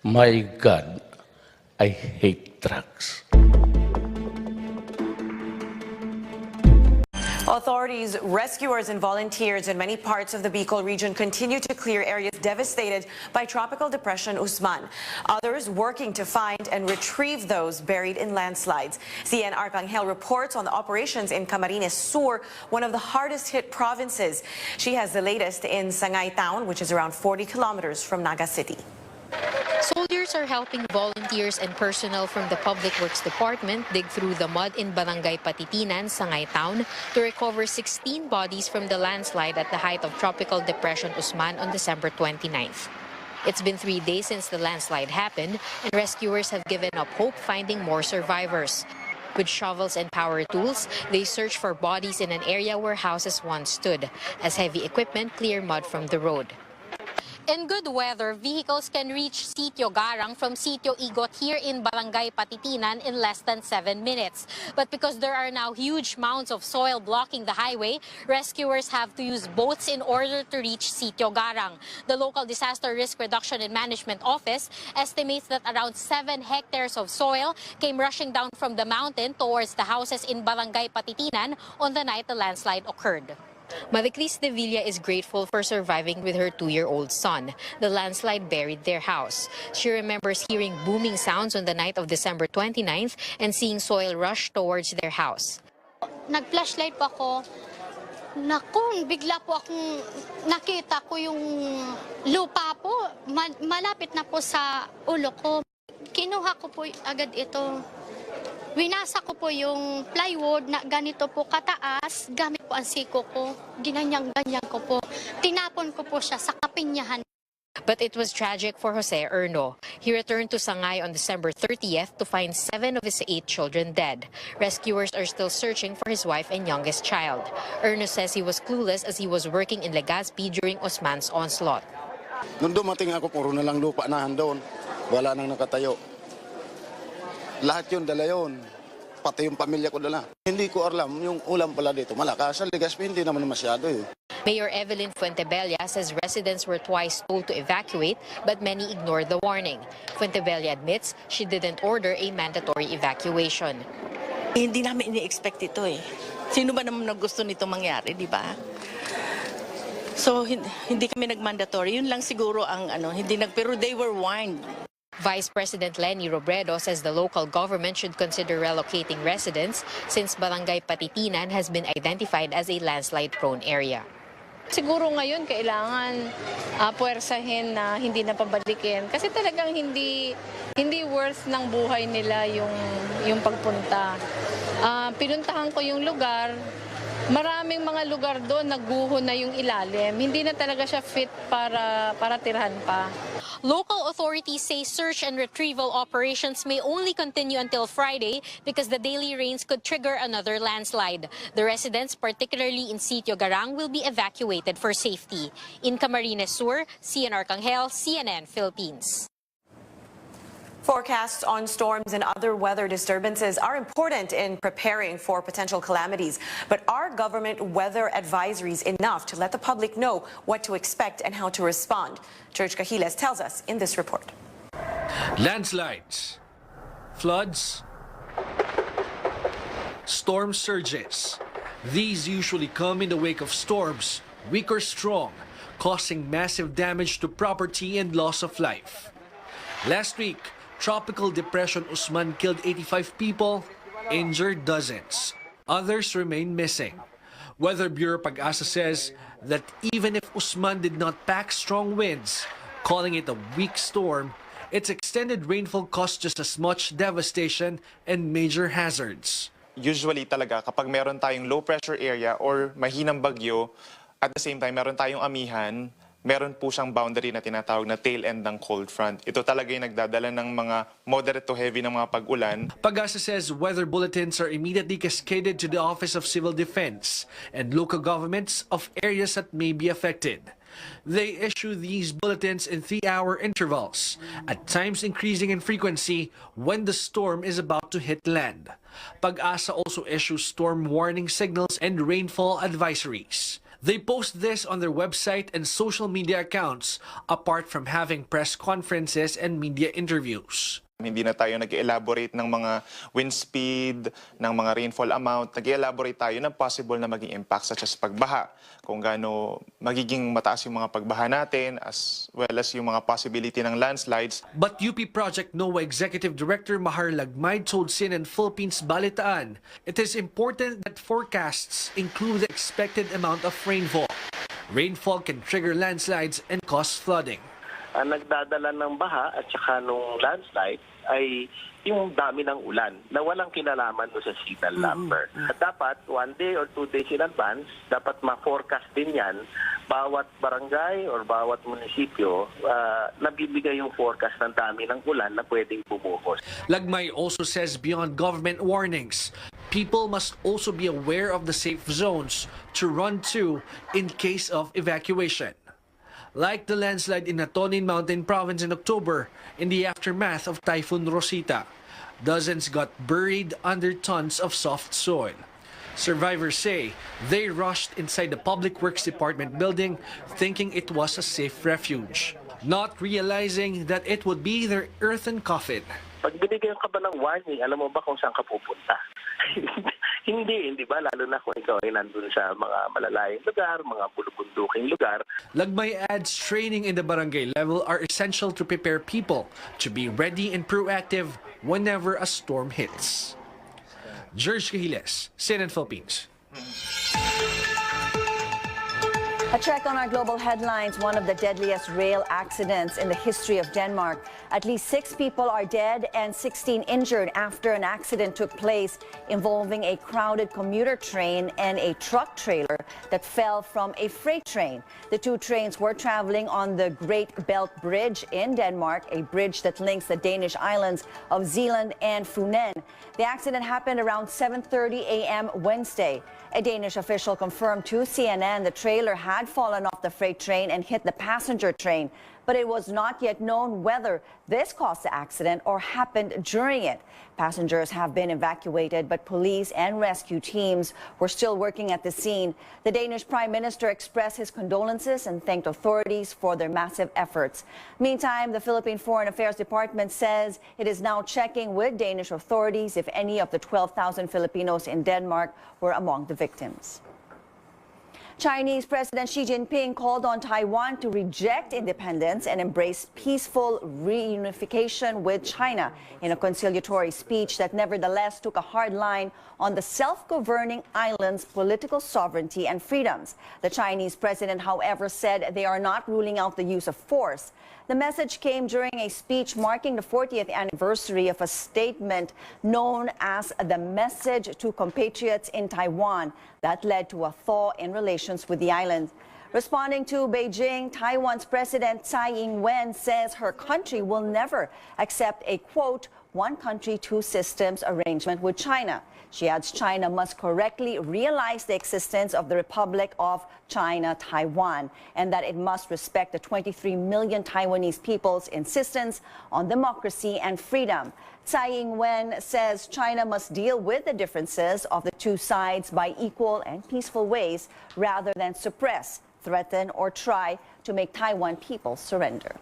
My God, I hate trucks. Authorities, rescuers, and volunteers in many parts of the Bicol region continue to clear areas devastated by Tropical Depression Usman. Others working to find and retrieve those buried in landslides. CN Arcangel reports on the operations in Camarines Sur, one of the hardest hit provinces. She has the latest in Sangay Town, which is around 40 kilometers from Naga City. Soldiers are helping volunteers and personnel from the Public Works Department dig through the mud in Barangay Patitinan, Sangay Town, to recover 16 bodies from the landslide at the height of Tropical Depression Usman on December 29th. It's been 3 days since the landslide happened, and rescuers have given up hope finding more survivors. With shovels and power tools, they search for bodies in an area where houses once stood, as heavy equipment clear mud from the road. In good weather, vehicles can reach Sitio Garang from Sitio Igot here in Barangay Patitinan in less than 7 minutes. But because there are now huge mounds of soil blocking the highway, rescuers have to use boats in order to reach Sitio Garang. The local Disaster Risk Reduction and Management Office estimates that around 7 hectares of soil came rushing down from the mountain towards the houses in Barangay Patitinan on the night the landslide occurred. Maricris de Villa is grateful for surviving with her 2-year-old son. The landslide buried their house. She remembers hearing booming sounds on the night of December 29th and seeing soil rush towards their house. Nag-flashlight po ako. Naku, bigla po akong nakita ko yung lupa po. Malapit na po sa ulo ko. Kinuha ko po agad ito. Winasa ko po yung plywood na ganito po kataas, gamit po ang siko ko, ginanyang-ganyan ko po. Tinapon ko po siya sa kapinyahan. But it was tragic for Jose Erno. He returned to Sangay on December 30th to find 7 of his 8 children dead. Rescuers are still searching for his wife and youngest child. Erno says he was clueless as he was working in Legazpi during Osman's onslaught. Nung dumating ako, puro na lang lupa na doon. Wala nang nakatayo. Lahat yun, dala yun. Pati yung pamilya ko dala. Hindi ko alam, yung ulam pala dito. Malakas sa Legazpi, hindi naman masyado eh. Mayor Evelyn Fuentebella says residents were twice told to evacuate, but many ignored the warning. Fuentebella admits she didn't order a mandatory evacuation. Hindi namin ini-expect ito eh. Sino ba naman gusto nito mangyari, di ba? So, hindi kami nag-mandatory. Yun lang siguro ang pero they were warned. Vice President Leni Robredo says the local government should consider relocating residents since Barangay Patitinan has been identified as a landslide-prone area. Siguro ngayon kailangan puwersahin na hindi na pabalikin kasi talagang hindi worth ng buhay nila yung pagpunta. Pinuntahan ko yung lugar. Maraming mga lugar doon nagguho na yung ilalim. Hindi na talaga siya fit para tirhan pa. Local authorities say search and retrieval operations may only continue until Friday because the daily rains could trigger another landslide. The residents, particularly in Sitio Garang, will be evacuated for safety. In Camarines Sur, CN Arcangel, CNN Philippines. Forecasts on storms and other weather disturbances are important in preparing for potential calamities. But are government weather advisories enough to let the public know what to expect and how to respond? Church Cahiles tells us in this report. Landslides, floods, storm surges. These usually come in the wake of storms, weak or strong, causing massive damage to property and loss of life. Last week, Tropical Depression Usman killed 85 people, injured dozens. Others remain missing. Weather Bureau Pag-asa says that even if Usman did not pack strong winds, calling it a weak storm, its extended rainfall caused just as much devastation and major hazards. Usually talaga kapag meron tayong low pressure area or mahinang bagyo, at the same time meron tayong amihan, meron po siyang boundary na tinatawag na tail end ng cold front. Ito talaga yung nagdadala ng mga moderate to heavy ng mga pag-ulan. Pag-asa says weather bulletins are immediately cascaded to the Office of Civil Defense and local governments of areas that may be affected. They issue these bulletins in 3-hour intervals, at times increasing in frequency when the storm is about to hit land. Pag-asa also issues storm warning signals and rainfall advisories. They post this on their website and social media accounts, apart from having press conferences and media interviews. Hindi na tayo nag-elaborate ng mga wind speed, ng mga rainfall amount. Nag-elaborate tayo ng possible na maging impact such as pagbaha. Kung gaano magiging mataas yung mga pagbaha natin as well as yung mga possibility ng landslides. But UP Project NOAA Executive Director Mahar Lagmay told CNN Philippines Balitaan, it is important that forecasts include the expected amount of rainfall. Rainfall can trigger landslides and cause flooding. Ang nagdadala ng baha at saka nung landslide ay yung dami ng ulan na walang kinalaman doon sa signal number. At dapat 1 day or 2 days in advance, dapat ma-forecast din yan. Bawat barangay or bawat munisipyo, nabibigay yung forecast ng dami ng ulan na pwedeng bumuhos. Lagmay also says beyond government warnings, people must also be aware of the safe zones to run to in case of evacuation. Like the landslide in Atonin Mountain Province in October in the aftermath of Typhoon Rosita. Dozens got buried under tons of soft soil. Survivors say they rushed inside the Public Works Department building thinking it was a safe refuge, not realizing that it would be their earthen coffin. Pag binigyan ka ba ng warning, alam mo ba kung saan ka pupunta? Hindi ba? Lalo na kung ikaw ay nandun sa mga malalayong lugar, mga bulubunduking lugar. Lagmay adds training in the barangay level are essential to prepare people to be ready and proactive whenever a storm hits. George Cahiles, CNN Philippines. A check on our global headlines. One of the deadliest rail accidents in the history of Denmark. At least 6 people are dead and 16 injured after an accident took place involving a crowded commuter train and a truck trailer that fell from a freight train. The 2 trains were traveling on the Great Belt Bridge in Denmark, a bridge that links the Danish islands of Zealand and Funen. The accident happened around 7:30 a.m. Wednesday. A Danish official confirmed to CNN the trailer had fallen off the freight train and hit the passenger train, but it was not yet known whether this caused the accident or happened during it. Passengers have been evacuated, but police and rescue teams were still working at the scene. The Danish Prime Minister expressed his condolences and thanked authorities for their massive efforts. Meantime, the Philippine Foreign Affairs Department says it is now checking with Danish authorities if any of the 12,000 Filipinos in Denmark were among the victims. Chinese President Xi Jinping called on Taiwan to reject independence and embrace peaceful reunification with China in a conciliatory speech that nevertheless took a hard line on the self-governing island's political sovereignty and freedoms. The Chinese president, however, said they are not ruling out the use of force. The message came during a speech marking the 40th anniversary of a statement known as the Message to Compatriots in Taiwan that led to a thaw in relations with the island. Responding to Beijing, Taiwan's President Tsai Ing-wen says her country will never accept a, quote, one country, two systems arrangement with China. She adds China must correctly realize the existence of the Republic of China, Taiwan, and that it must respect the 23 million Taiwanese people's insistence on democracy and freedom. Tsai Ing-wen says China must deal with the differences of the two sides by equal and peaceful ways rather than suppress, threaten, or try to make Taiwan people surrender.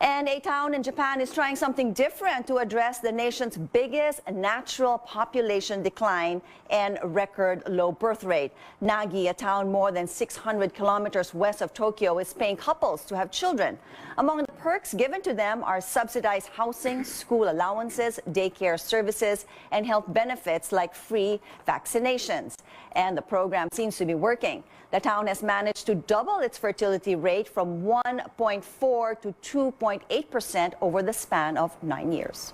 And a town in Japan is trying something different to address the nation's biggest natural population decline and record low birth rate. Nagi, a town more than 600 kilometers west of Tokyo, is paying couples to have children. Among the perks given to them are subsidized housing, school allowances, daycare services, and health benefits like free vaccinations. And the program seems to be working. The town has managed to double its fertility rate from 1.4 to 2.8% over the span of 9 years.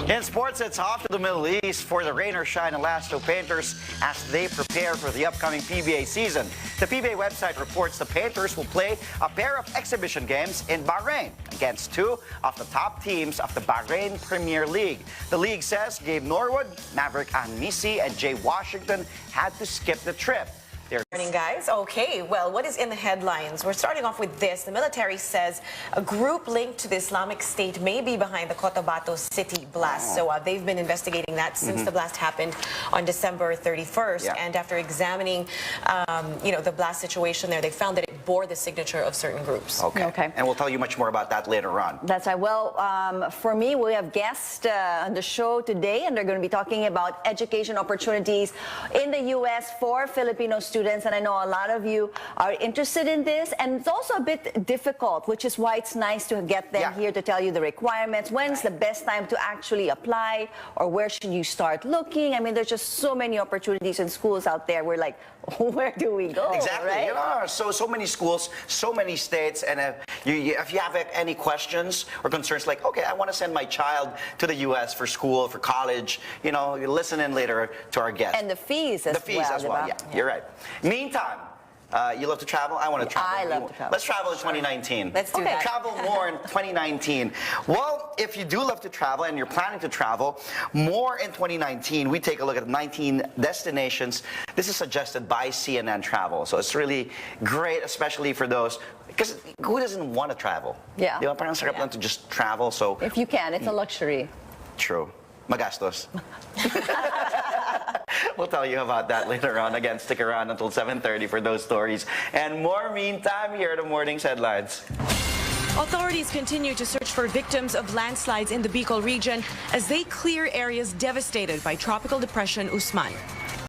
In sports, it's off to the Middle East for the rain or shine Elasto Painters as they prepare for the upcoming PBA season. The PBA website reports the Painters will play a pair of exhibition games in Bahrain against 2 of the top teams of the Bahrain Premier League. The league says Gabe Norwood, Maverick Anmisi, and Jay Washington had to skip the trip. There. Morning, guys. Okay, well, what is in the headlines? We're starting off with this. The military says a group linked to the Islamic State may be behind the Cotabato City blast. So they've been investigating that since the blast happened on December 31st. Yeah. And after examining, the blast situation there, they found that it bore the signature of certain groups. Okay. And we'll tell you much more about that later on. That's right. Well, for me, we have guests on the show today, and they're going to be talking about education opportunities in the U.S. for Filipino students. And I know a lot of you are interested in this, and it's also a bit difficult, which is why it's nice to get them here to tell you the requirements. When's the best time to actually apply, or where should you start looking? I mean, there's just so many opportunities in schools out there. We're like, where do we go? Exactly. Right? You know, so many schools, so many states, and if you have any questions or concerns, like, okay, I want to send my child to the U.S. for school, for college, you listen in later to our guests. And the fees as well. The fees as well, yeah. You're right. Meantime, you love to travel? I want to travel. I love to travel. Let's travel in 2019. Let's do that. Travel more in 2019. Well, if you do love to travel and you're planning to travel more in 2019, we take a look at 19 destinations. This is suggested by CNN Travel. So it's really great, especially for those, because who doesn't want to travel? Yeah. Di ba? Parang sarap lang to just travel. So If you can, it's a luxury. true. Magastos. We'll tell you about that later on. Again, stick around until 7:30 for those stories and more. Meantime, here are the morning's headlines. Authorities continue to search for victims of landslides in the Bicol region as they clear areas devastated by Tropical Depression Usman.